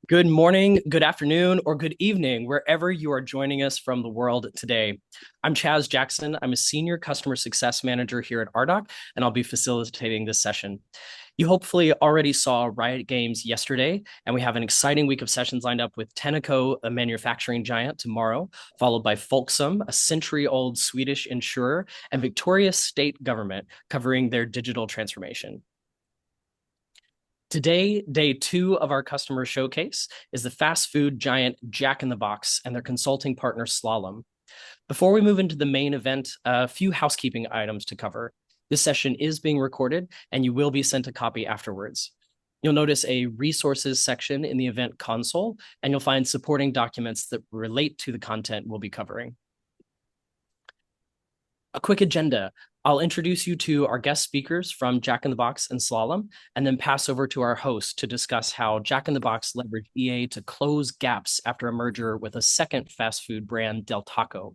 Good morning, good afternoon, or good evening, wherever you are joining us from the world today. I'm Chaz Jackson. I'm a senior customer success manager here at RDoC, and I'll be facilitating this session. You hopefully already saw Riot Games yesterday, and we have an exciting week of sessions lined up with Tenneco, a manufacturing giant, tomorrow, followed by Folksam, a century-old Swedish insurer, and Victoria State Government covering their digital transformation. Today, day two of our customer showcase is the fast food giant Jack in the Box and their consulting partner Slalom. Before we move into the main event, a few housekeeping items to cover. This session is being recorded and you will be sent a copy afterwards. You'll notice a resources section in the event console, and you'll find supporting documents that relate to the content we'll be covering. A quick agenda. I'll introduce you to our guest speakers from Jack in the Box and Slalom, and then pass over to our host to discuss how Jack in the Box leveraged EA to close gaps after a merger with a second fast food brand, Del Taco.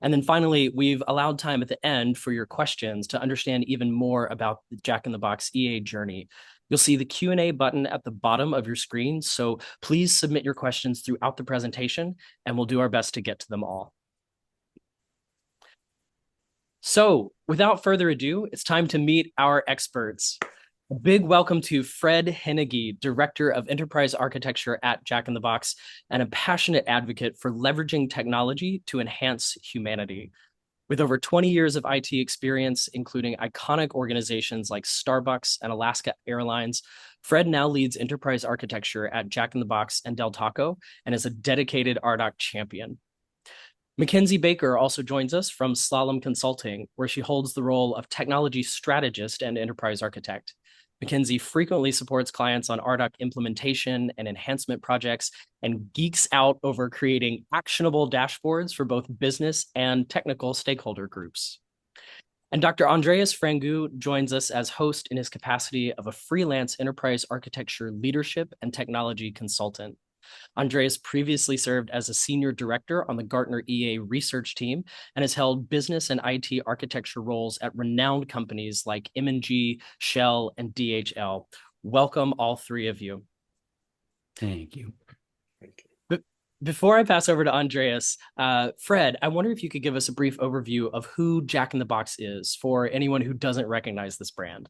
And then finally, we've allowed time at the end for your questions to understand even more about the Jack in the Box EA journey. You'll see the Q&A button at the bottom of your screen, so please submit your questions throughout the presentation, and we'll do our best to get to them all. So without further ado, it's time to meet our experts. A big welcome to Fred Hennigy, Director of Enterprise Architecture at Jack in the Box, and a passionate advocate for leveraging technology to enhance humanity. With over 20 years of IT experience, including iconic organizations like Starbucks and Alaska Airlines, Fred now leads enterprise architecture at Jack in the Box and Del Taco and is a dedicated RDoC champion. Mackenzie Baker also joins us from Slalom Consulting, where she holds the role of technology strategist and enterprise architect. Mackenzie frequently supports clients on RDoC implementation and enhancement projects and geeks out over creating actionable dashboards for both business and technical stakeholder groups. And Dr. Andreas Frangu joins us as host in his capacity of a freelance enterprise architecture leadership and technology consultant. Andreas previously served as a senior director on the Gartner EA research team and has held business and IT architecture roles at renowned companies like M&G, Shell, and DHL. Welcome, all three of you. Thank you. Before I pass over to Andreas, Fred, I wonder if you could give us a brief overview of who Jack in the Box is for anyone who doesn't recognize this brand.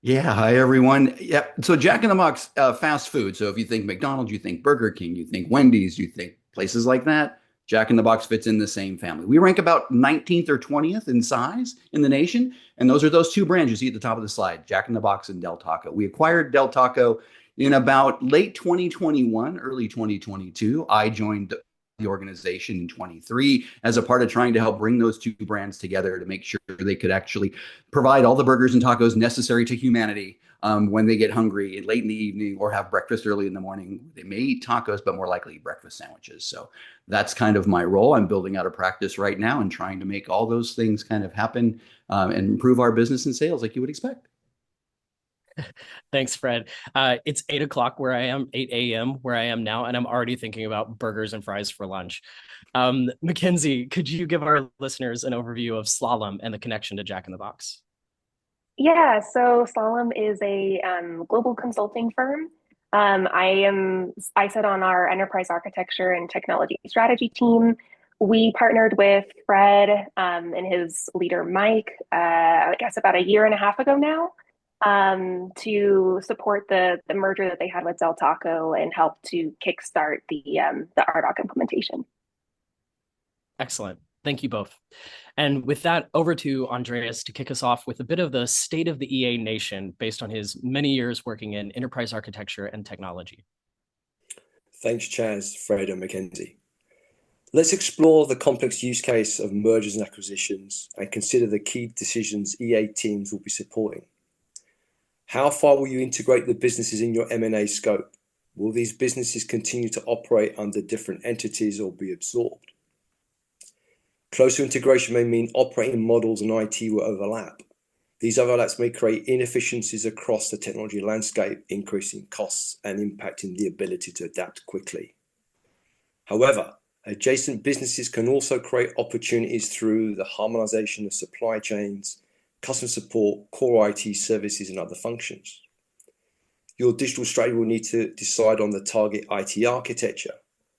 Yeah, hi everyone. Yeah, so Jack in the Box, fast food. So if you think McDonald's, you think Burger King, you think Wendy's, you think places like that. Jack in the Box fits in the same family. We rank about 19th or 20th in size in the nation, and those are those two brands you see at the top of the slide, Jack in the Box and Del Taco. We acquired Del Taco in about late 2021, early 2022. I joined the organization in 23 as a part of trying to help bring those two brands together to make sure they could actually provide all the burgers and tacos necessary to humanity when they get hungry late in the evening or have breakfast early in the morning. They may eat tacos, but more likely eat breakfast sandwiches. So that's kind of my role. I'm building out a practice right now and trying to make all those things kind of happen and improve our business and sales like you would expect. Thanks, Fred. It's 8 o'clock where I am, 8 a.m. where I am now, and I'm already thinking about burgers and fries for lunch. Mackenzie, could you give our listeners an overview of Slalom and the connection to Jack in the Box? Yeah, so Slalom is a global consulting firm. I sit on our enterprise architecture and technology strategy team. We partnered with Fred and his leader Mike, I guess about a year and a half ago now, to support the merger that they had with Del Taco and help to kickstart the RDoC implementation. Excellent. Thank you both. And with that, over to Andreas to kick us off with a bit of the state of the EA nation based on his many years working in enterprise architecture and technology. Thanks, Chaz, Fred, and Mackenzie. Let's explore the complex use case of mergers and acquisitions and consider the key decisions EA teams will be supporting. How far will you integrate the businesses in your M&A scope? Will these businesses continue to operate under different entities or be absorbed? Closer integration may mean operating models and IT will overlap. These overlaps may create inefficiencies across the technology landscape, increasing costs and impacting the ability to adapt quickly. However, adjacent businesses can also create opportunities through the harmonization of supply chains, customer support, core IT services, and other functions. Your digital strategy will need to decide on the target IT architecture.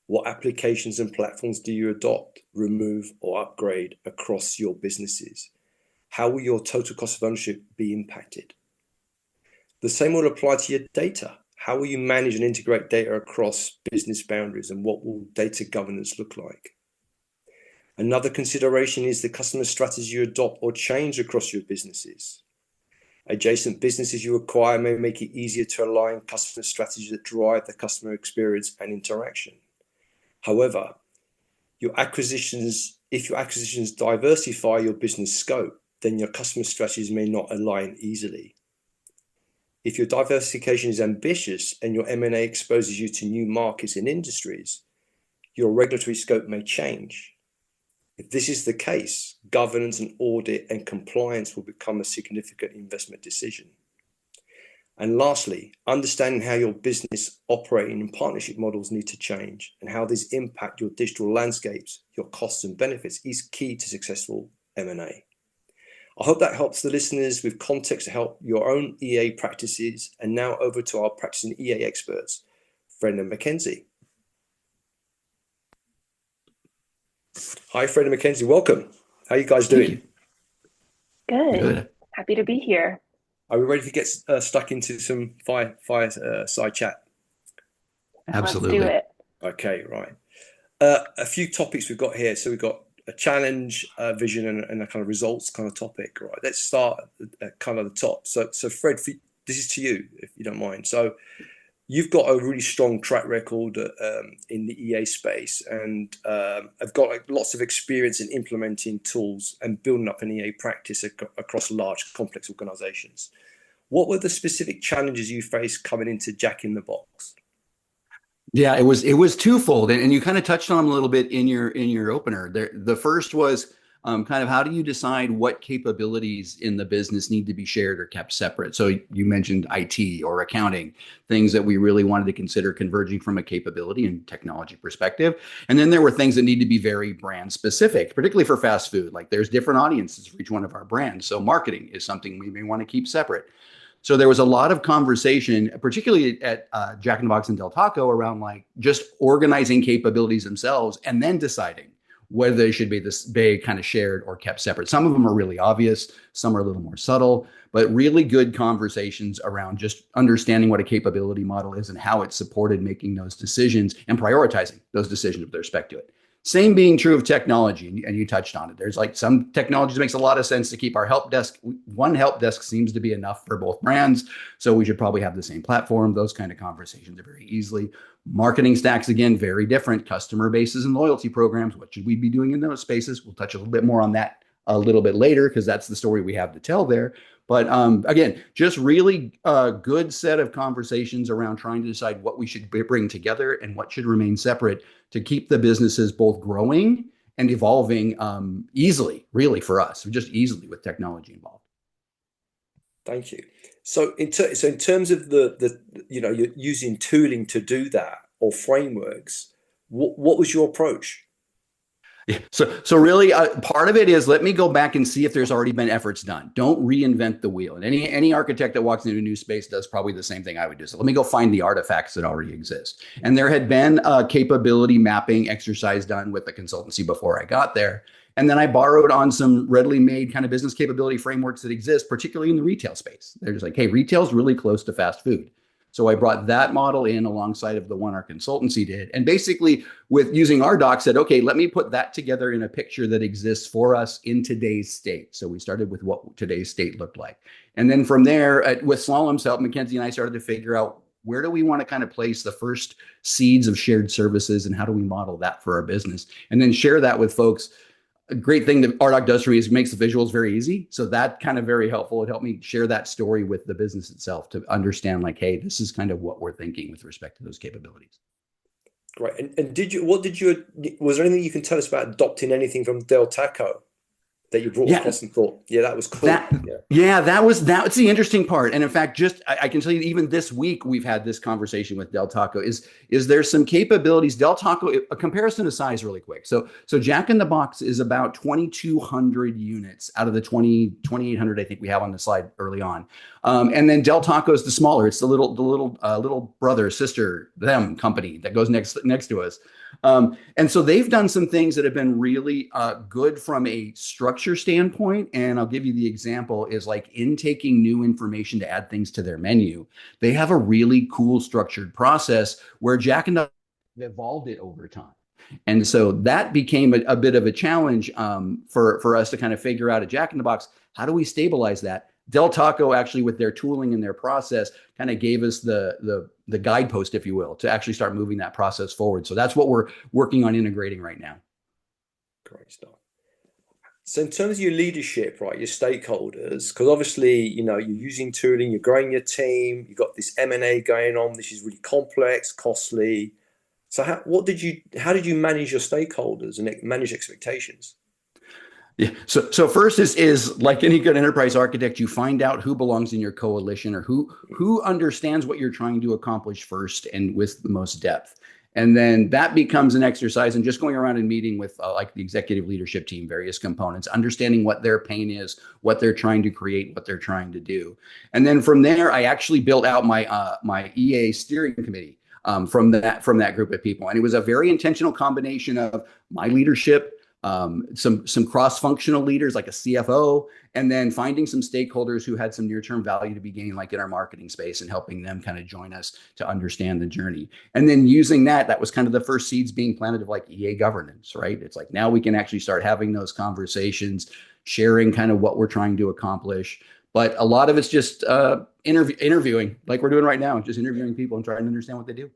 What applications and platforms do you adopt, remove, or upgrade across your businesses? How will your total cost of ownership be impacted? The same will apply to your data. How will you manage and integrate data across business boundaries, and what will data governance look like? Another consideration is the customer strategy you adopt or change across your businesses. Adjacent businesses you acquire may make it easier to align customer strategies that drive the customer experience and interaction. However, if your acquisitions diversify your business scope, then your customer strategies may not align easily. If your diversification is ambitious and your M&A exposes you to new markets and industries, your regulatory scope may change. If this is the case, governance and audit and compliance will become a significant investment decision. And lastly, understanding how your business operating and partnership models need to change and how these impact your digital landscapes, your costs and benefits is key to successful M&A. I hope that helps the listeners with context to help your own EA practices. And now over to our practicing EA experts, Fred and Mackenzie. Hi, Fred and Mackenzie. Welcome. How are you guys doing? Good. Happy to be here. Are we ready to get stuck into some fireside chat? Absolutely. Let's do it. Okay, right. A few topics we've got here. So we've got a challenge, vision, and a kind of results kind of topic. Right. Let's start at kind of the top. So Fred, this is to you, if you don't mind. So you've got a really strong track record in the EA space, and have got lots of experience in implementing tools and building up an EA practice across large, complex organizations. What were the specific challenges you faced coming into Jack in the Box? Yeah, it was twofold, and you kind of touched on them a little bit in your opener. The first was kind of how do you decide what capabilities in the business need to be shared or kept separate? So you mentioned IT or accounting, things that we really wanted to consider converging from a capability and technology perspective. And then there were things that need to be very brand specific, particularly for fast food. Like there's different audiences for each one of our brands. So marketing is something we may want to keep separate. So there was a lot of conversation, particularly at Jack in the Box and Del Taco, around like just organizing capabilities themselves and then deciding whether they should be this big kind of shared or kept separate. Some of them are really obvious, some are a little more subtle, but really good conversations around just understanding what a capability model is and how it's supported making those decisions and prioritizing those decisions with respect to it. Same being true of technology, and you touched on it. There's like some technologies that makes a lot of sense to keep our help desk. One help desk seems to be enough for both brands, so we should probably have the same platform. Those kind of conversations are very easily. Marketing stacks, again, very different. Customer bases and loyalty programs. What should we be doing in those spaces? We'll touch a little bit more on that a little bit later because that's the story we have to tell there. But again, just really a good set of conversations around trying to decide what we should bring together and what should remain separate to keep the businesses both growing and evolving easily, really for us, just easily with technology involved. Thank you. So in terms of the you're using tooling to do that or frameworks, what was your approach? Yeah. So really, part of it is let me go back and see if there's already been efforts done. Don't reinvent the wheel. And any architect that walks into a new space does probably the same thing I would do. So let me go find the artifacts that already exist. And there had been a capability mapping exercise done with the consultancy before I got there. And then I borrowed on some readily made kind of business capability frameworks that exist, particularly in the retail space. They're just like, hey, retail's really close to fast food. So I brought that model in alongside of the one our consultancy did. And basically with using our doc said, okay, let me put that together in a picture that exists for us in today's state. So we started with what today's state looked like. And then from there, with Slalom's help, Mackenzie and I started to figure out where do we want to kind of place the first seeds of shared services and how do we model that for our business? And then share that with folks. A great thing that RDoc does for me is makes the visuals very easy. So that kind of very helpful. It helped me share that story with the business itself to understand like, hey, this is kind of what we're thinking with respect to those capabilities. Great. And was there anything you can tell us about adopting anything from Del Taco? that you brought Yeah, across and thought, yeah, that was cool. that yeah, that's the interesting part. And in fact, just I can tell you, even this week we've had this conversation with Del Taco. Is there some capabilities? Del Taco, a comparison of size, really quick. So Jack in the Box is about 2,200 units out of the 2,800 I think we have on the slide early on. And then Del Taco is the smaller. It's the little brother, sister, them company that goes next to us. And so they've done some things that have been really good from a structure standpoint. And I'll give you the example is like intaking new information to add things to their menu. They have a really cool structured process where Jack and the evolved it over time. And so that became a bit of a challenge for us to kind of figure out at Jack in the Box, how do we stabilize that? Del Taco actually, with their tooling and their process, kind of gave us the guidepost, if you will, to actually start moving that process forward. So that's what we're working on integrating right now. Great stuff. So in terms of your leadership, right, your stakeholders, because obviously, you're using tooling, you're growing your team, you've got this M&A going on, this is really complex, costly. So how did you manage your stakeholders and manage expectations? Yeah. So first is like any good enterprise architect, you find out who belongs in your coalition or who understands what you're trying to accomplish first and with the most depth. And then that becomes an exercise in just going around and meeting with like the executive leadership team, various components, understanding what their pain is, what they're trying to create, what they're trying to do. And then from there, I actually built out my EA steering committee from that group of people. And it was a very intentional combination of my leadership, some cross-functional leaders like a CFO, and then finding some stakeholders who had some near-term value to be gained, like in our marketing space, and helping them kind of join us to understand the journey. And then using that was kind of the first seeds being planted of like EA governance, right? It's like now we can actually start having those conversations, sharing kind of what we're trying to accomplish. But a lot of it's just interviewing, like we're doing right now, just interviewing people and trying to understand what they do.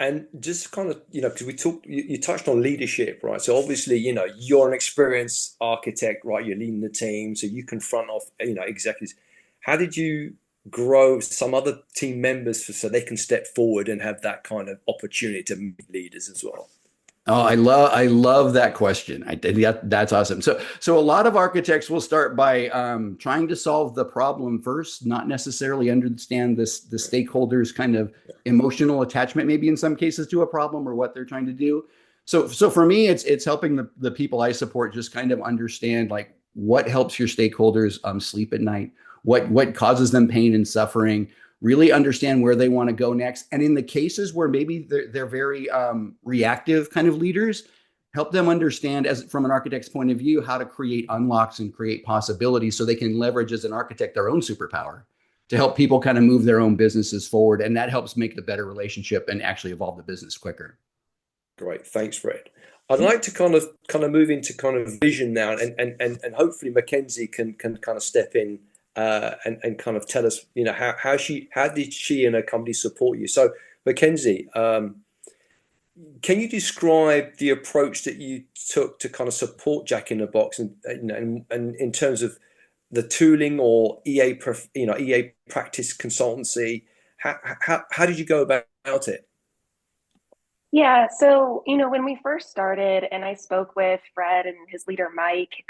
And just kind of, because you touched on leadership, right? So obviously, you're an experienced architect, right? You're leading the team, so you can front off, executives. How did you grow some other team members so they can step forward and have that kind of opportunity to meet leaders as well? Oh, I love that question. That's awesome. So a lot of architects will start by trying to solve the problem first, not necessarily understand the stakeholders' kind of emotional attachment, maybe in some cases to a problem or what they're trying to do. So for me, it's helping the people I support just kind of understand like what helps your stakeholders sleep at night, what causes them pain and suffering, really understand where they want to go next. And in the cases where maybe they're very reactive kind of leaders, help them understand, as from an architect's point of view, how to create unlocks and create possibilities so they can leverage as an architect their own superpower to help people kind of move their own businesses forward. And that helps make a better relationship and actually evolve the business quicker. Great. Thanks, Fred. I'd like to kind of move into kind of vision now, and hopefully Mackenzie can kind of step in and kind of tell us, how did she and her company support you? So, Mackenzie, can you describe the approach that you took to kind of support Jack in the Box, and in terms of the tooling or EA practice consultancy? How did you go about it? Yeah, so when we first started, and I spoke with Fred and his leader Mike,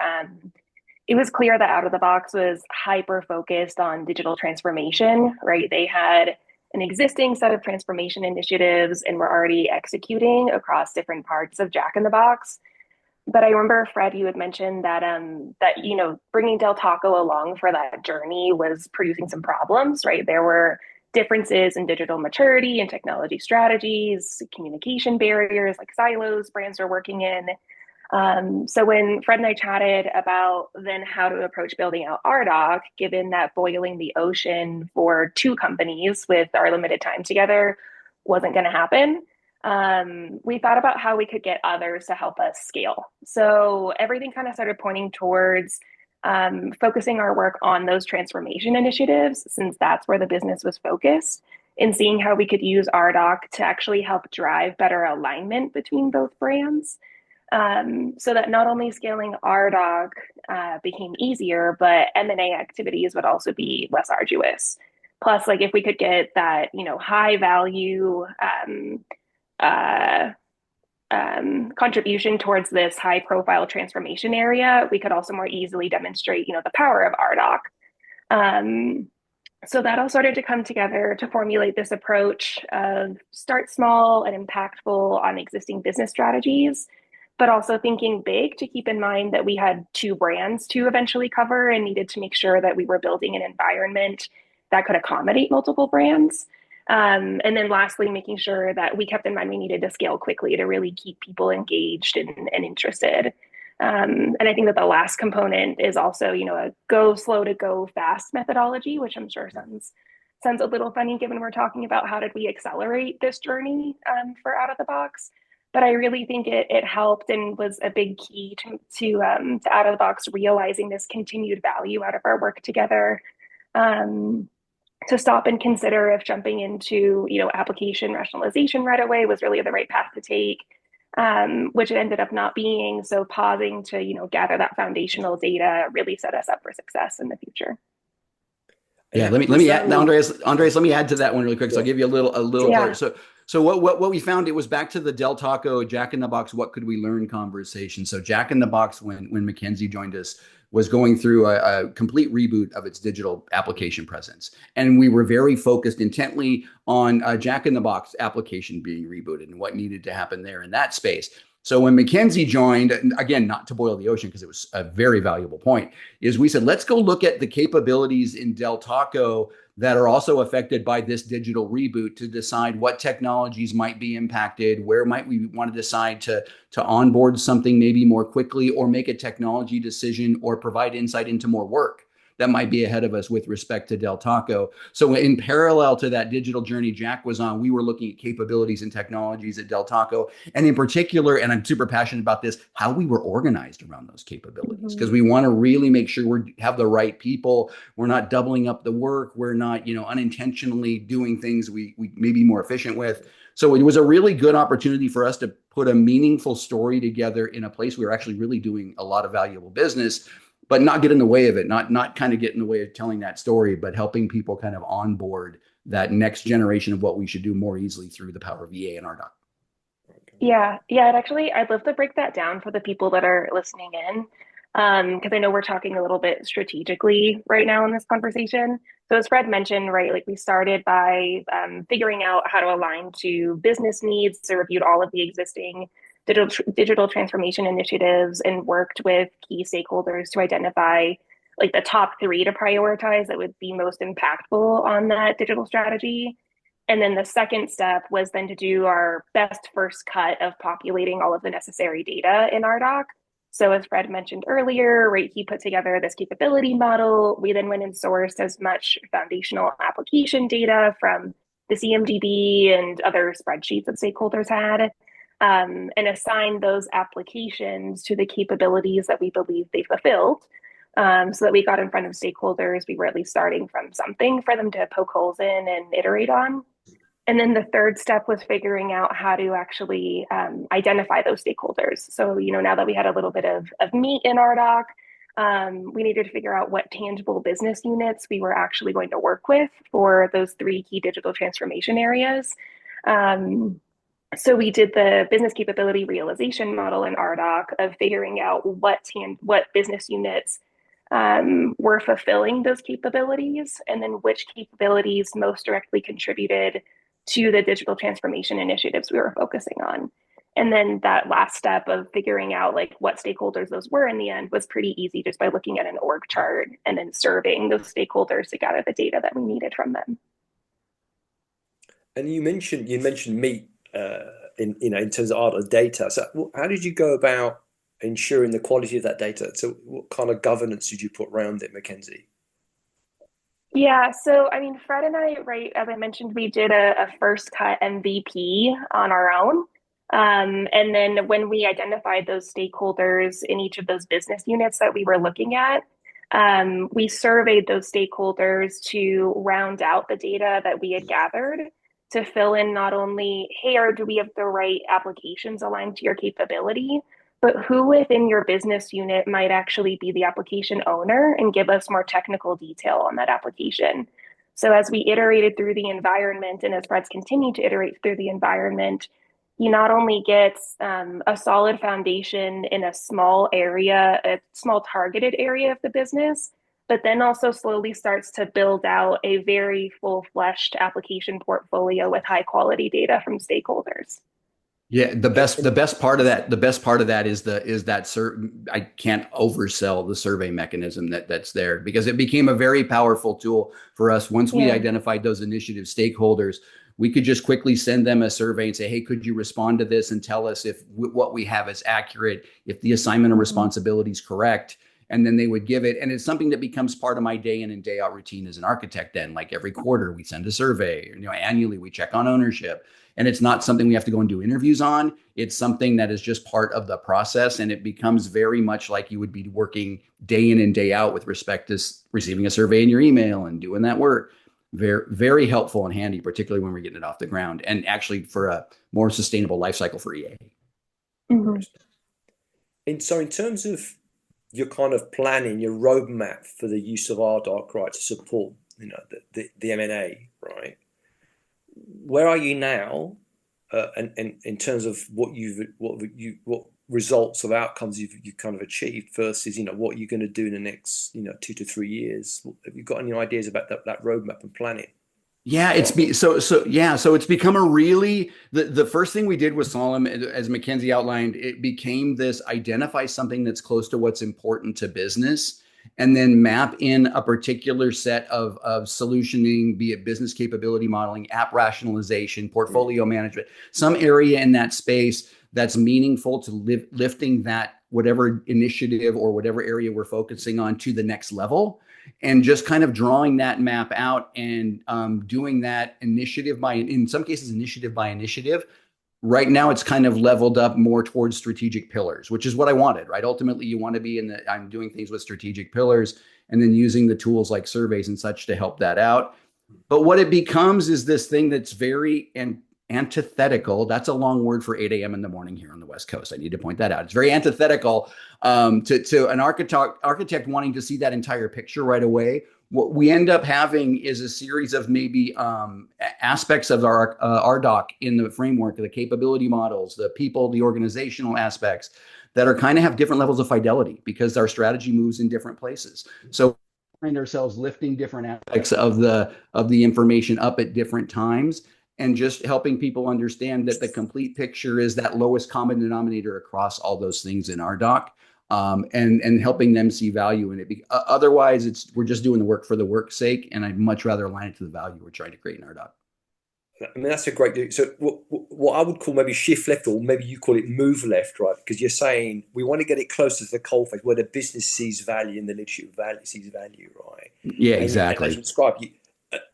it was clear that Out of the Box was hyper focused on digital transformation, right? They had an existing set of transformation initiatives and were already executing across different parts of Jack in the Box. But I remember, Fred, you had mentioned that bringing Del Taco along for that journey was producing some problems, right? There were differences in digital maturity and technology strategies, communication barriers like silos brands are working in. So when Fred and I chatted about then how to approach building out RDoc, given that boiling the ocean for two companies with our limited time together wasn't going to happen, we thought about how we could get others to help us scale. So everything kind of started pointing towards focusing our work on those transformation initiatives, since that's where the business was focused, and seeing how we could use RDoc to actually help drive better alignment between both brands. So that not only scaling RDoc became easier, but M&A activities would also be less arduous. Plus, like if we could get that, high value contribution towards this high profile transformation area, we could also more easily demonstrate, the power of RDoC. So that all started to come together to formulate this approach of start small and impactful on existing business strategies, but also thinking big to keep in mind that we had 2 brands to eventually cover and needed to make sure that we were building an environment that could accommodate multiple brands. And then lastly, making sure that we kept in mind we needed to scale quickly to really keep people engaged and interested. And I think that the last component is also, a go slow to go fast methodology, which I'm sure sounds a little funny given we're talking about how did we accelerate this journey for Out of the Box. But I really think it helped and was a big key to Out of the Box realizing this continued value out of our work together. To stop and consider if jumping into, application rationalization right away was really the right path to take. Which it ended up not being. So pausing to, gather that foundational data really set us up for success in the future. Yeah, let me add, Andres, let me add to that one really quick. So I'll give you a little Yeah. color. So what we found, it was back to the Del Taco Jack in the Box, what could we learn conversation. So Jack in the Box, when Mackenzie joined us, was going through a complete reboot of its digital application presence. And we were very focused intently on Jack in the Box application being rebooted and what needed to happen there in that space. So when Mackenzie joined, again, not to boil the ocean because it was a very valuable point, is we said, let's go look at the capabilities in Del Taco that are also affected by this digital reboot to decide what technologies might be impacted, where might we want to decide to onboard something maybe more quickly or make a technology decision or provide insight into more work that might be ahead of us with respect to Del Taco. So in parallel to that digital journey Jack was on, we were looking at capabilities and technologies at Del Taco. And in particular, and I'm super passionate about this, how we were organized around those capabilities. Because we want to really make sure we have the right people. We're not doubling up the work. We're not, unintentionally doing things we may be more efficient with. So it was a really good opportunity for us to put a meaningful story together in a place we were actually really doing a lot of valuable business, but not get in the way of it, not kind of get in the way of telling that story, but helping people kind of onboard that next generation of what we should do more easily through the power of EA and RDoC. Yeah. I'd love to break that down for the people that are listening in. Because I know we're talking a little bit strategically right now in this conversation. So as Fred mentioned, right, like we started by figuring out how to align to business needs. So reviewed all of the existing digital transformation initiatives and worked with key stakeholders to identify like the top 3 to prioritize that would be most impactful on that digital strategy. And then the second step was then to do our best first cut of populating all of the necessary data in RDoC. So as Fred mentioned earlier, right, he put together this capability model. We then went and sourced as much foundational application data from the CMDB and other spreadsheets that stakeholders had, and assigned those applications to the capabilities that we believe they fulfilled. So that we got in front of stakeholders, we were at least starting from something for them to poke holes in and iterate on. And then the third step was figuring out how to actually identify those stakeholders. So, now that we had a little bit of meat in RDoC, we needed to figure out what tangible business units we were actually going to work with for those 3 key digital transformation areas. So we did the business capability realization model in RDoC of figuring out what business units were fulfilling those capabilities, and then which capabilities most directly contributed to the digital transformation initiatives we were focusing on. And then that last step of figuring out like what stakeholders those were in the end was pretty easy just by looking at an org chart and then serving those stakeholders to gather the data that we needed from them. And you mentioned meat in terms of art data. So how did you go about ensuring the quality of that data? So what kind of governance did you put around it, Mackenzie? Yeah, so I mean, Fred and I, right, as I mentioned, we did a first cut MVP on our own. And then when we identified those stakeholders in each of those business units that we were looking at, we surveyed those stakeholders to round out the data that we had gathered to fill in not only, hey, do we have the right applications aligned to your capability, but who within your business unit might actually be the application owner and give us more technical detail on that application. So as we iterated through the environment and as Fred's continued to iterate through the environment, you not only get a solid foundation in a small area, a small targeted area of the business, but then also slowly starts to build out a very full-fleshed application portfolio with high quality data from stakeholders. Yeah, the best part of that is I can't oversell the survey mechanism that's there, because it became a very powerful tool for us. Once we Yeah. identified those initiative stakeholders, we could just quickly send them a survey and say, hey, could you respond to this and tell us if what we have is accurate, if the assignment of responsibility is correct. And then they would give it. And it's something that becomes part of my day in and day out routine as an architect. Then, like every quarter, we send a survey, annually we check on ownership. And it's not something we have to go and do interviews on. It's something that is just part of the process. And it becomes very much like you would be working day in and day out with respect to receiving a survey in your email and doing that work. Very, very helpful and handy, particularly when we're getting it off the ground, and actually for a more sustainable life cycle for EA. Mhm. And so in terms of your kind of planning, your roadmap for the use of RDoC, right, to support, the M&A, right? Where are you now, and in terms of what results of outcomes you've kind of achieved versus what you're going to do in the next 2 to 3 years? Have you got any ideas about that roadmap and planning? Yeah, so it's become a really the first thing we did with Solemn, as Mackenzie outlined, it became this identify something that's close to what's important to business, and then map in a particular set of solutioning, be it business capability modeling, app rationalization, portfolio management, some area in that space that's meaningful to lifting that whatever initiative or whatever area we're focusing on to the next level. And just kind of drawing that map out and doing that in some cases, initiative by initiative. Right now, it's kind of leveled up more towards strategic pillars, which is what I wanted, right? Ultimately, you want to be I'm doing things with strategic pillars and then using the tools like surveys and such to help that out. But what it becomes is this thing that's very antithetical. That's a long word for 8 a.m. in the morning here on the West Coast. I need to point that out. It's very antithetical to an architect wanting to see that entire picture right away. What we end up having is a series of maybe aspects of our RDoC in the framework, the capability models, the people, the organizational aspects that are kind of have different levels of fidelity because our strategy moves in different places. So we find ourselves lifting different aspects of the information up at different times, and just helping people understand that the complete picture is that lowest common denominator across all those things in RDoC, and helping them see value in it. Otherwise, we're just doing the work for the work's sake, and I'd much rather align it to the value we're trying to create in RDoC. I mean, that's a great. So what I would call maybe shift left, or maybe you call it move left, right? Because you're saying we want to get it closer to the coalface where the business sees value and the leadership sees value, right? Yeah, exactly. And as you described,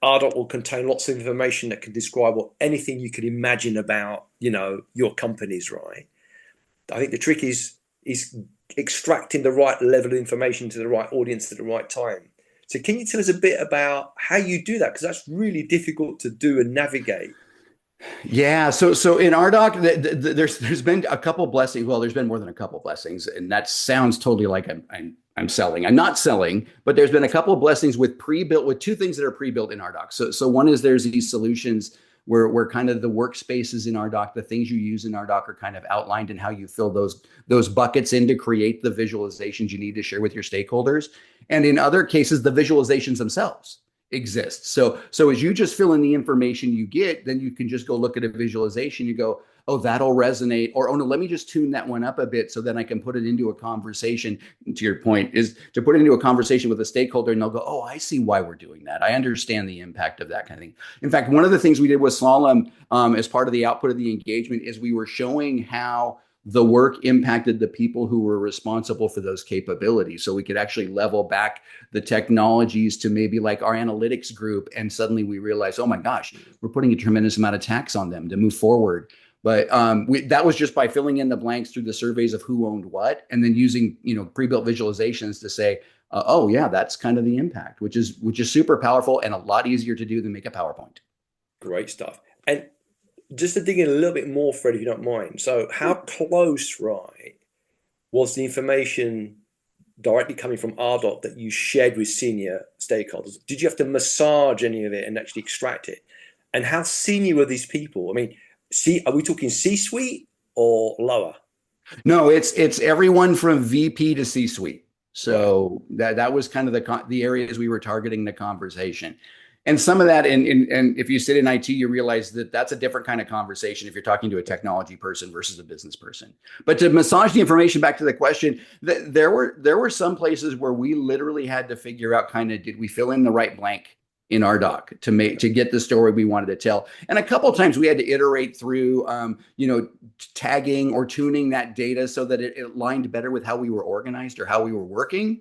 RDoC will contain lots of information that can describe anything you could imagine about, your companies, right? I think the trick is extracting the right level of information to the right audience at the right time. So can you tell us a bit about how you do that? Because that's really difficult to do and navigate. Yeah, so in RDoC, there's been a couple blessings. Well, there's been more than a couple blessings, and that sounds totally like I'm selling. I'm not selling, but there's been a couple of blessings with two things that are pre-built in RDoC. So one is there's these solutions where kind of the workspaces in RDoC, the things you use in RDoC are kind of outlined and how you fill those buckets in to create the visualizations you need to share with your stakeholders. And in other cases, the visualizations themselves exist. So as you just fill in the information you get, then you can just go look at a visualization. You go, oh, that'll resonate. Or, oh no, let me just tune that one up a bit so then I can put it into a conversation. To your point, is to put it into a conversation with a stakeholder, and they'll go, oh, I see why we're doing that. I understand the impact of that kind of thing. In fact, one of the things we did with Solemn as part of the output of the engagement is we were showing how the work impacted the people who were responsible for those capabilities. So we could actually level back the technologies to maybe like our analytics group. And suddenly we realized, oh my gosh, we're putting a tremendous amount of tax on them to move forward. But that was just by filling in the blanks through the surveys of who owned what, and then using pre-built visualizations to say, oh yeah, that's kind of the impact, which is super powerful and a lot easier to do than make a PowerPoint. Great stuff. And just to dig in a little bit more, Fred, if you don't mind. So how close, right, was the information directly coming from RDoC that you shared with senior stakeholders? Did you have to massage any of it and actually extract it? And how senior were these people? I mean, Are we talking C-suite or lower? No, it's everyone from VP to C-suite. Right. So that was kind of the areas we were targeting the conversation. And some of that, and if you sit in IT, you realize that that's a different kind of conversation if you're talking to a technology person versus a business person. But to massage the information back to the question, there were some places where we literally had to figure out kind of, did we fill in the right blank in our doc to get the story we wanted to tell? And a couple of times we had to iterate through, tagging or tuning that data so that it aligned better with how we were organized or how we were working.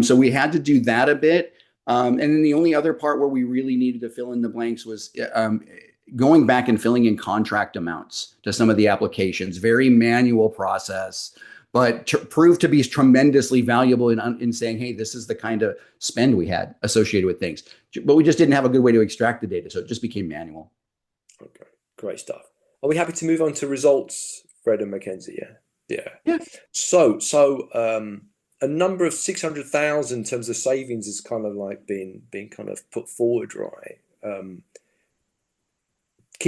So we had to do that a bit. And then the only other part where we really needed to fill in the blanks was going back and filling in contract amounts to some of the applications. Very manual process, but proved to be tremendously valuable in saying, hey, this is the kind of spend we had associated with things. But we just didn't have a good way to extract the data, so it just became manual. Okay, great stuff. Are we happy to move on to results, Fred and Mackenzie? Yeah. So a number of 600,000 in terms of savings has kind of like been kind of put forward, right? Can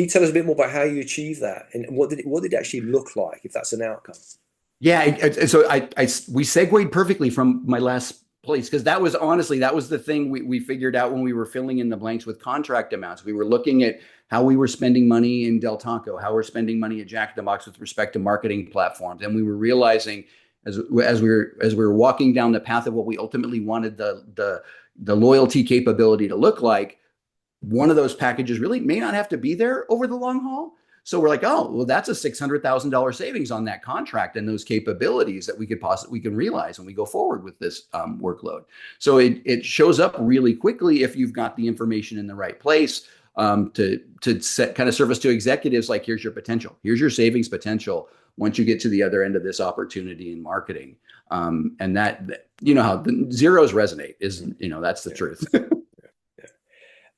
you tell us a bit more about how you achieve that, and what did it actually look like, if that's an outcome? Yeah, so we segued perfectly from my last place, because that was the thing we figured out when we were filling in the blanks with contract amounts. We were looking at how we were spending money in Del Taco, how we're spending money at Jack in the Box with respect to marketing platforms, and we were realizing as we were walking down the path of what we ultimately wanted the loyalty capability to look like, one of those packages really may not have to be there over the long haul. So we're like, oh, well, that's a $600,000 savings on that contract and those capabilities that we can realize when we go forward with this workload. So it shows up really quickly if you've got the information in the right place to set kind of service to executives like, here's your potential, here's your savings potential once you get to the other end of this opportunity in marketing. And that how the zeros resonate that's the truth.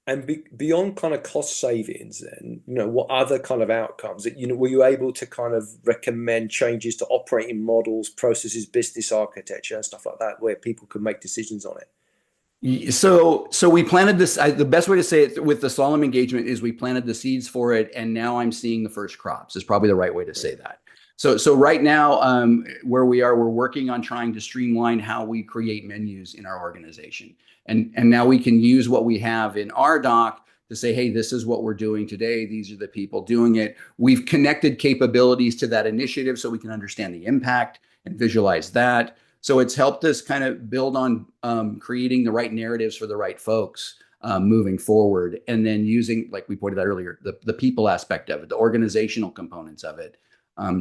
And beyond kind of cost savings, then, what other kind of outcomes that, were you able to kind of recommend changes to operating models, processes, business architecture, and stuff like that, where people could make decisions on it? So we planted this. The best way to say it with the solemn engagement is we planted the seeds for it, and now I'm seeing the first crops is probably the right way to say that. So right now, where we are, we're working on trying to streamline how we create menus in our organization. And now we can use what we have in our doc to say, hey, this is what we're doing today. These are the people doing it. We've connected capabilities to that initiative so we can understand the impact and visualize that. So it's helped us kind of build on creating the right narratives for the right folks moving forward. And then using, like we pointed out earlier, the people aspect of it, the organizational components of it.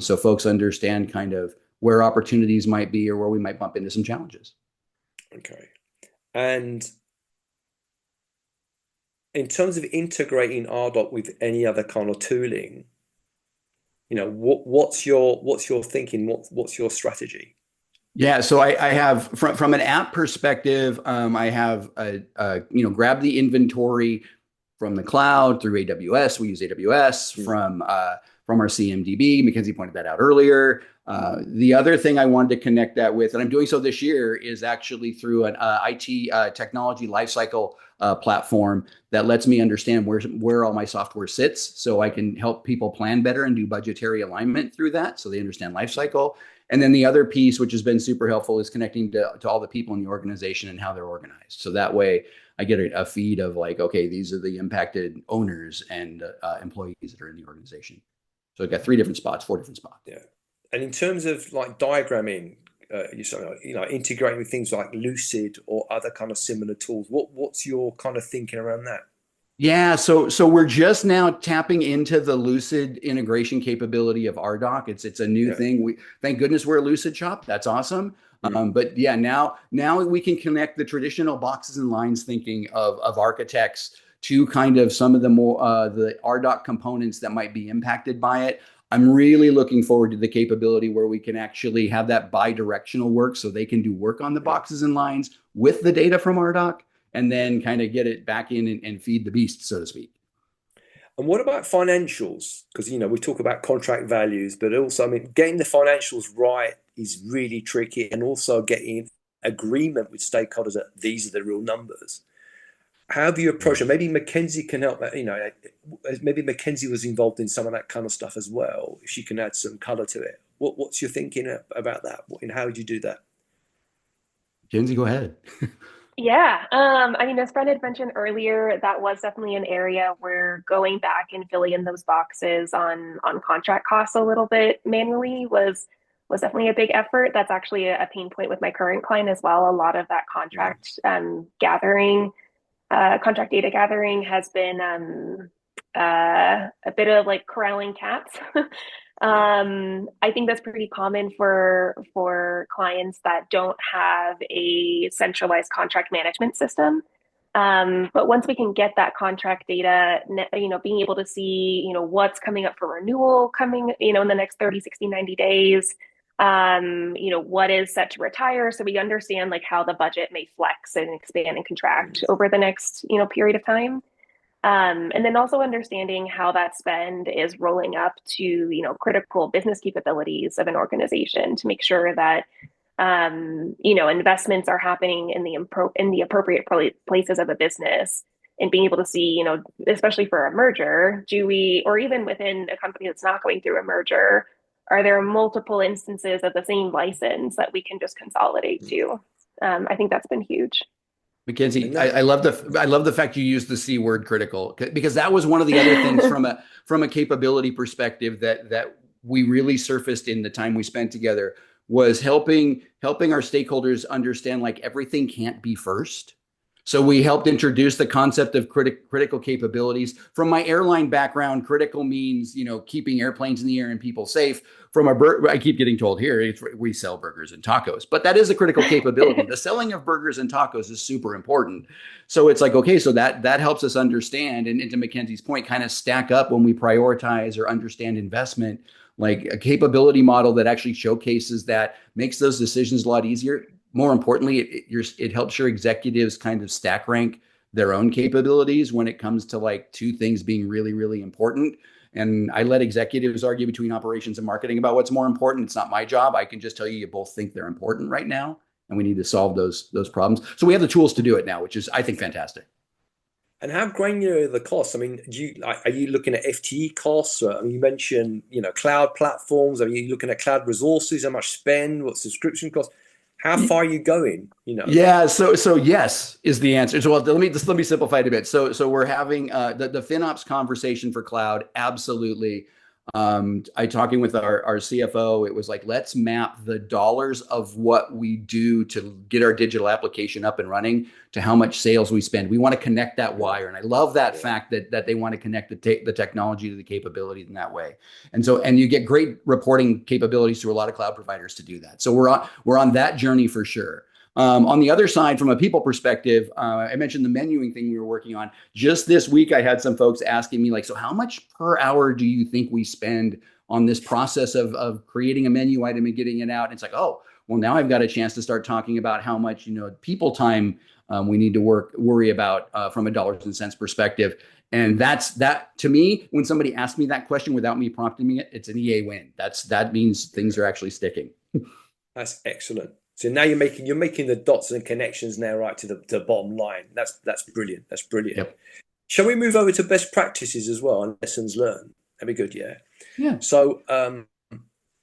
So folks understand kind of where opportunities might be or where we might bump into some challenges. Okay. And in terms of integrating RDoc with any other kind of tooling, what's your thinking? What's your strategy? Yeah, so I have from an app perspective, I have grab the inventory from the cloud through AWS. We use AWS from our CMDB. Mackenzie pointed that out earlier. The other thing I wanted to connect that with, and I'm doing so this year, is actually through an IT technology lifecycle platform that lets me understand where all my software sits, so I can help people plan better and do budgetary alignment through that, so they understand lifecycle. And then the other piece, which has been super helpful, is connecting to all the people in the organization and how they're organized. So that way I get a feed of like, okay, these are the impacted owners and employees that are in the organization. So I've got 4 different spots. Yeah. And in terms of like diagramming, integrating with things like Lucid or other kind of similar tools, what's your kind of thinking around that? Yeah, so we're just now tapping into the Lucid integration capability of RDoc. It's a new thing. Thank goodness we're a Lucid shop. That's awesome. But yeah, now we can connect the traditional boxes and lines thinking of architects to kind of some of the more the RDoc components that might be impacted by it. I'm really looking forward to the capability where we can actually have that bi-directional work, so they can do work on the boxes and lines with the data from RDoc, and then kind of get it back in and feed the beast, so to speak. And what about financials? Because, we talk about contract values, but also, getting the financials right is really tricky, and also getting agreement with stakeholders that these are the real numbers. how have you approached it? Maybe Mackenzie can help. Maybe Mackenzie was involved in some of that kind of stuff as well. If she can add some color to it, what's your thinking about that? And how would you do that? Kenzie, go ahead. Yeah, I mean, as Fred had mentioned earlier, that was definitely an area where going back and filling in those boxes on contract costs a little bit manually was definitely a big effort. That's actually a pain point with my current client as well. A lot of that contract data gathering has been a bit of like corralling cats. I think that's pretty common for clients that don't have a centralized contract management system. But once we can get that contract data, being able to see, what's coming up for renewal coming, in the next 30, 60, 90 days, what is set to retire. So we understand like how the budget may flex and expand and contract over the next, period of time. And then also understanding how that spend is rolling up to, critical business capabilities of an organization to make sure that, investments are happening in the appropriate places of a business, and being able to see, especially for a merger, or even within a company that's not going through a merger, are there multiple instances of the same license that we can just consolidate to? I think that's been huge. Mackenzie, I love the fact you used the C word, critical, because that was one of the other things from a capability perspective that we really surfaced in the time we spent together, was helping our stakeholders understand like everything can't be first. So we helped introduce the concept of critical capabilities. From my airline background, critical means, keeping airplanes in the air and people safe. I keep getting told here, we sell burgers and tacos, but that is a critical capability. The selling of burgers and tacos is super important. So it's like, okay, so that helps us understand, and to Mackenzie's point, kind of stack up when we prioritize or understand investment, like a capability model that actually showcases that, makes those decisions a lot easier. More importantly, it helps your executives kind of stack rank their own capabilities when it comes to like two things being really, really important. And I let executives argue between operations and marketing about what's more important. It's not my job. I can just tell you both think they're important right now, and we need to solve those problems. So we have the tools to do it now, which is, I think, fantastic. And how granular are the costs? I mean, are you looking at FTE costs? Or, I mean, you mentioned, cloud platforms. Are you looking at cloud resources? How much spend? What subscription costs? How far are you going? Yeah. So yes is the answer. So let me simplify it a bit. So we're having the FinOps conversation for cloud. Absolutely. I talking with our CFO, it was like, let's map the dollars of what we do to get our digital application up and running to how much sales we spend. We want to connect that wire. And I love that fact that they want to connect the technology to the capability in that way. And you get great reporting capabilities through a lot of cloud providers to do that. So we're on that journey for sure. On the other side, from a people perspective, I mentioned the menuing thing we were working on. Just this week, I had some folks asking me like, so how much per hour do you think we spend on this process of creating a menu item and getting it out? And it's like, oh, well, now I've got a chance to start talking about how much, people time we need to worry about from a dollars and cents perspective. And that to me, when somebody asks me that question without me prompting it, it's an EA win. That means things are actually sticking. That's excellent. So now you're making the dots and connections now right to the bottom line. That's brilliant. That's brilliant. Yep. Shall we move over to best practices as well and lessons learned? That'd be good. Yeah. Yeah. So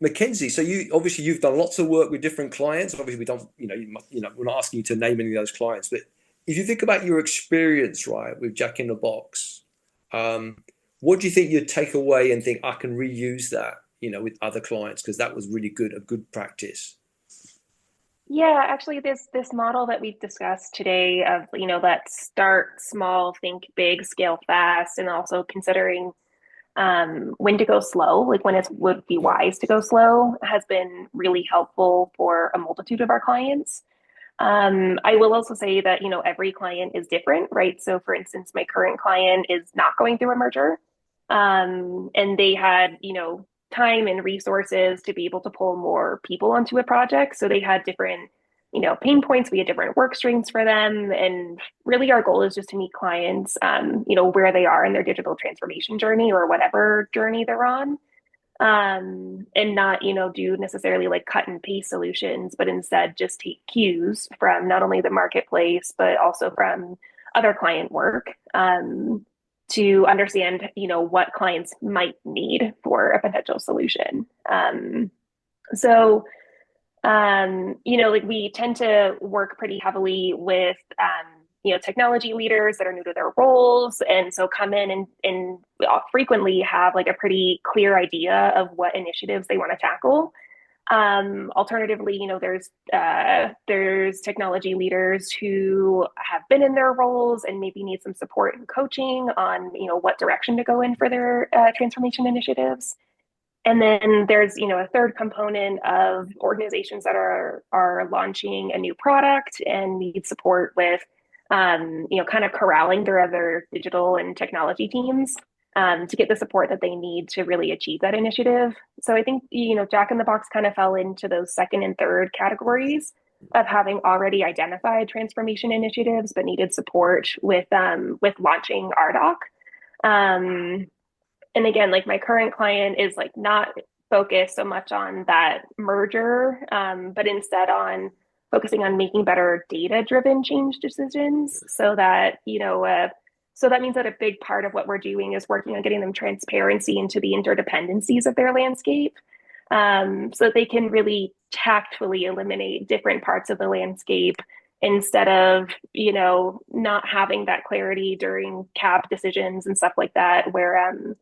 Mackenzie, so you've done lots of work with different clients. Obviously, we don't, we're not asking you to name any of those clients, but if you think about your experience, right, with Jack in the Box, what do you think you'd take away and think I can reuse that, with other clients, because that was really a good practice? Yeah, actually, this model that we've discussed today of, let's start small, think big, scale fast, and also considering when to go slow, like when it would be wise to go slow, has been really helpful for a multitude of our clients. I will also say that, every client is different, right? So for instance, my current client is not going through a merger, and they had, time and resources to be able to pull more people onto a project. So they had different, pain points. We had different work streams for them. And really our goal is just to meet clients, where they are in their digital transformation journey or whatever journey they're on. And not, do necessarily like cut and paste solutions, but instead just take cues from not only the marketplace, but also from other client work to understand, what clients might need for a potential solution. So, like we tend to work pretty heavily with, technology leaders that are new to their roles. And so come in and frequently have like a pretty clear idea of what initiatives they want to tackle. Alternatively, there's technology leaders who have been in their roles and maybe need some support and coaching on, what direction to go in for their transformation initiatives. And then there's, a third component of organizations that are launching a new product and need support with, kind of corralling their other digital and technology teams to get the support that they need to really achieve that initiative. So I think, Jack in the Box kind of fell into those second and third categories of having already identified transformation initiatives, but needed support with launching RDoc. And again, like my current client is like not focused so much on that merger, but instead on focusing on making better data-driven change decisions. So that so that means that a big part of what we're doing is working on getting them transparency into the interdependencies of their landscape, so that they can really tactfully eliminate different parts of the landscape instead of not having that clarity during CAB decisions and stuff like that, where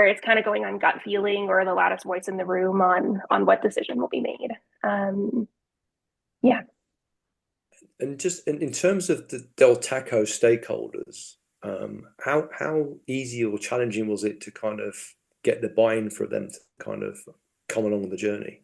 it's kind of going on gut feeling or the loudest voice in the room on what decision will be made. Yeah. And just in terms of the Del Taco stakeholders, how easy or challenging was it to kind of get the buy-in for them to kind of come along the journey?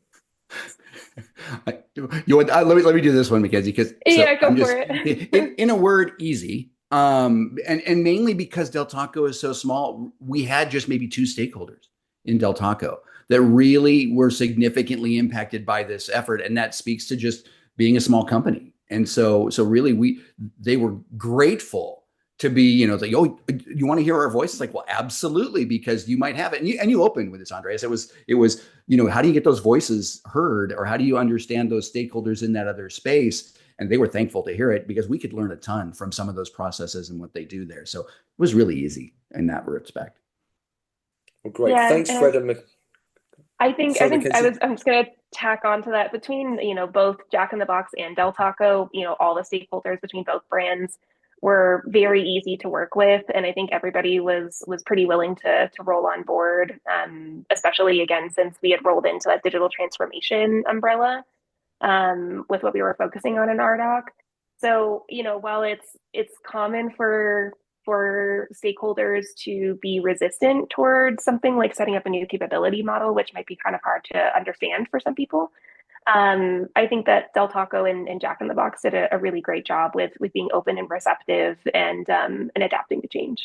Let me do this one, Mackenzie, because Go for it. in a word, easy. And mainly because Del Taco is so small, we had just maybe two stakeholders in Del Taco that really were significantly impacted by this effort, and that speaks to just being a small company. And so really, they were grateful to be, it's like, oh, you want to hear our voice? It's like, well, absolutely, because you might have it. And you opened with this, Andreas. It was, how do you get those voices heard, or how do you understand those stakeholders in that other space? And they were thankful to hear it because we could learn a ton from some of those processes and what they do there. So it was really easy in that respect. Well, great. Yeah, thanks, Fred. I'm just going to tack on to that. Between, both Jack in the Box and Del Taco, all the stakeholders between both brands were very easy to work with. And I think everybody was pretty willing to roll on board, especially again, since we had rolled into that digital transformation umbrella with what we were focusing on in RDoc. So, while it's common for stakeholders to be resistant towards something like setting up a new capability model, which might be kind of hard to understand for some people, I think that Del Taco and Jack in the Box did a really great job with being open and receptive and adapting to change.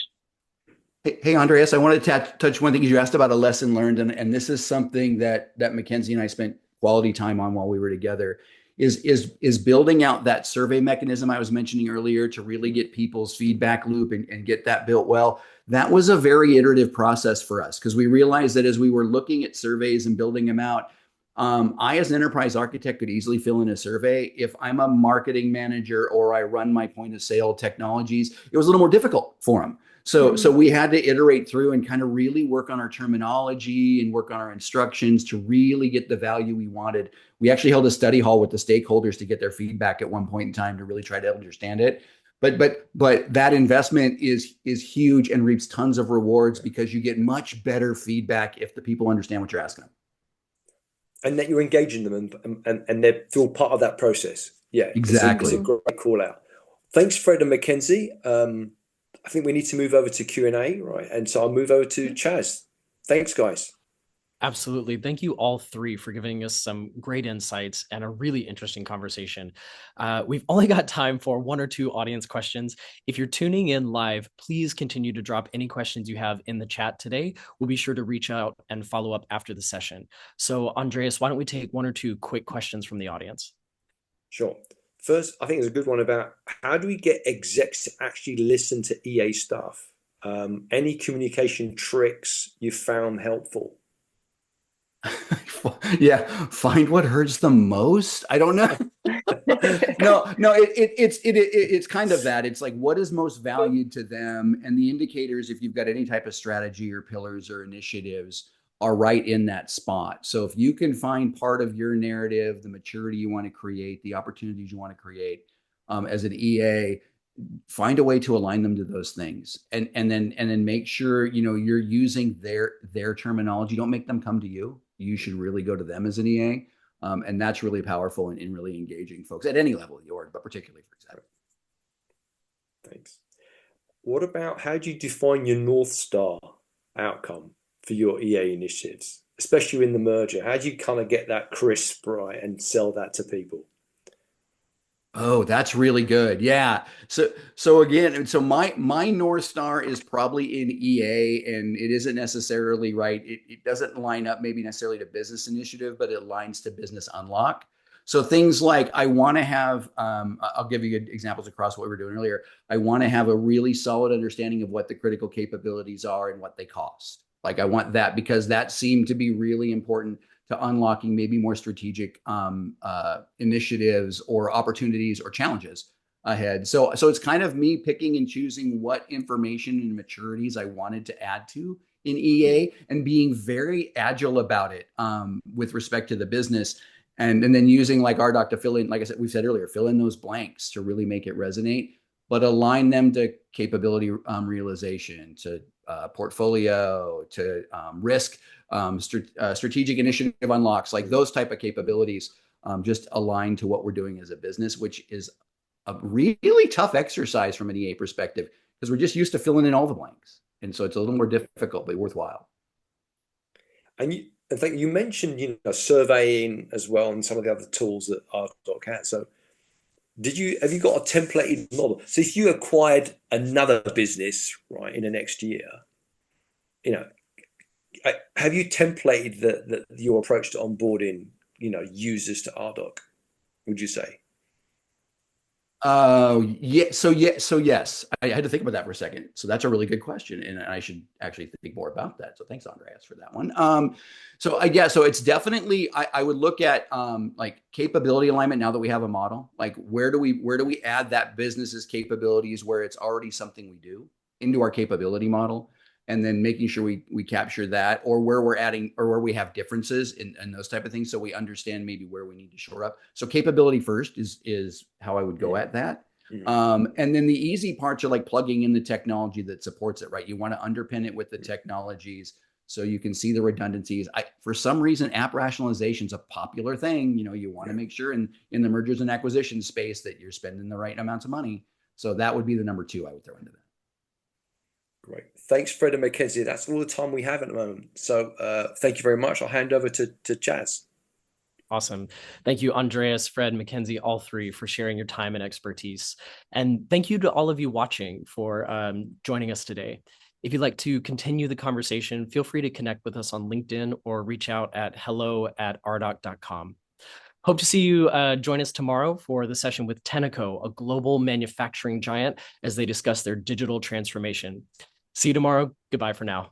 Hey, Andreas, I wanted to touch one thing. You asked about a lesson learned, and this is something that Mackenzie and I spent quality time on while we were together, is building out that survey mechanism I was mentioning earlier to really get people's feedback loop and get that built well. That was a very iterative process for us because we realized that as we were looking at surveys and building them out, I, as an enterprise architect, could easily fill in a survey. If I'm a marketing manager or I run my point of sale technologies, it was a little more difficult for them. So we had to iterate through and kind of really work on our terminology and work on our instructions to really get the value we wanted. We actually held a study hall with the stakeholders to get their feedback at one point in time to really try to understand it. But that investment is huge and reaps tons of rewards because you get much better feedback if the people understand what you're asking them. And that you're engaging them and they feel part of that process. Yeah, exactly. It's a great call out. Thanks, Fred and Mackenzie. I think we need to move over to Q&A, right? And so I'll move over to Chaz. Thanks, guys. Absolutely. Thank you all three for giving us some great insights and a really interesting conversation. We've only got time for one or two audience questions. If you're tuning in live, please continue to drop any questions you have in the chat today. We'll be sure to reach out and follow up after the session. So Andreas, why don't we take one or two quick questions from the audience? Sure. First, I think there's a good one about how do we get execs to actually listen to EA stuff? Any communication tricks you found helpful? Yeah, find what hurts the most. I don't know. No, it's kind of that. It's like what is most valued to them, and the indicators, if you've got any type of strategy or pillars or initiatives, are right in that spot. So if you can find part of your narrative, the maturity you want to create, the opportunities you want to create, as an EA, find a way to align them to those things, and then make sure you're using their terminology. Don't make them come to you. You should really go to them as an EA. And that's really powerful in really engaging folks at any level of the org, but particularly for example. Thanks. What about how do you define your North Star outcome for your EA initiatives, especially in the merger? How do you kind of get that crisp right and sell that to people? Oh, that's really good. Yeah. So again, so my North Star is probably in EA, and it isn't necessarily right. It doesn't line up maybe necessarily to business initiative, but it aligns to business unlock. So things like I want to have, I'll give you good examples across what we were doing earlier. I want to have a really solid understanding of what the critical capabilities are and what they cost. Like I want that because that seemed to be really important to unlocking maybe more strategic initiatives or opportunities or challenges ahead. So it's kind of me picking and choosing what information and maturities I wanted to add to in EA and being very agile about it with respect to the business. And then using like RDoc to fill in, like I said, we've said earlier, fill in those blanks to really make it resonate, but align them to capability realization, to portfolio, to risk, strategic initiative unlocks, like those type of capabilities, just align to what we're doing as a business, which is a really tough exercise from an EA perspective because we're just used to filling in all the blanks. And so it's a little more difficult, but worthwhile. And I think you mentioned, surveying as well and some of the other tools that RDoc has. So have you got a templated model? So if you acquired another business, right, in the next year, have you templated your approach to onboarding, users to RDoc, would you say? Yeah. So yes, I had to think about that for a second. So that's a really good question, and I should actually think more about that. So thanks, Andreas, for that one. So it's definitely I would look at like capability alignment now that we have a model. Like where do we add that business's capabilities where it's already something we do into our capability model, and then making sure we capture that, or where we're adding or where we have differences and those type of things, so we understand maybe where we need to shore up. So capability first is how I would go at that. And then the easy parts are like plugging in the technology that supports it, right? You want to underpin it with the technologies so you can see the redundancies. For some reason, app rationalization is a popular thing. You want to make sure in the mergers and acquisitions space that you're spending the right amounts of money. So that would be the number two I would throw into that. Great. Thanks, Fred and Mackenzie. That's all the time we have at the moment. So thank you very much. I'll hand over to Chaz. Awesome. Thank you, Andreas, Fred, Mackenzie, all three for sharing your time and expertise. And thank you to all of you watching for joining us today. If you'd like to continue the conversation, feel free to connect with us on LinkedIn or reach out at hello@rdoc.com. Hope to see you join us tomorrow for the session with Tenneco, a global manufacturing giant, as they discuss their digital transformation. See you tomorrow. Goodbye for now.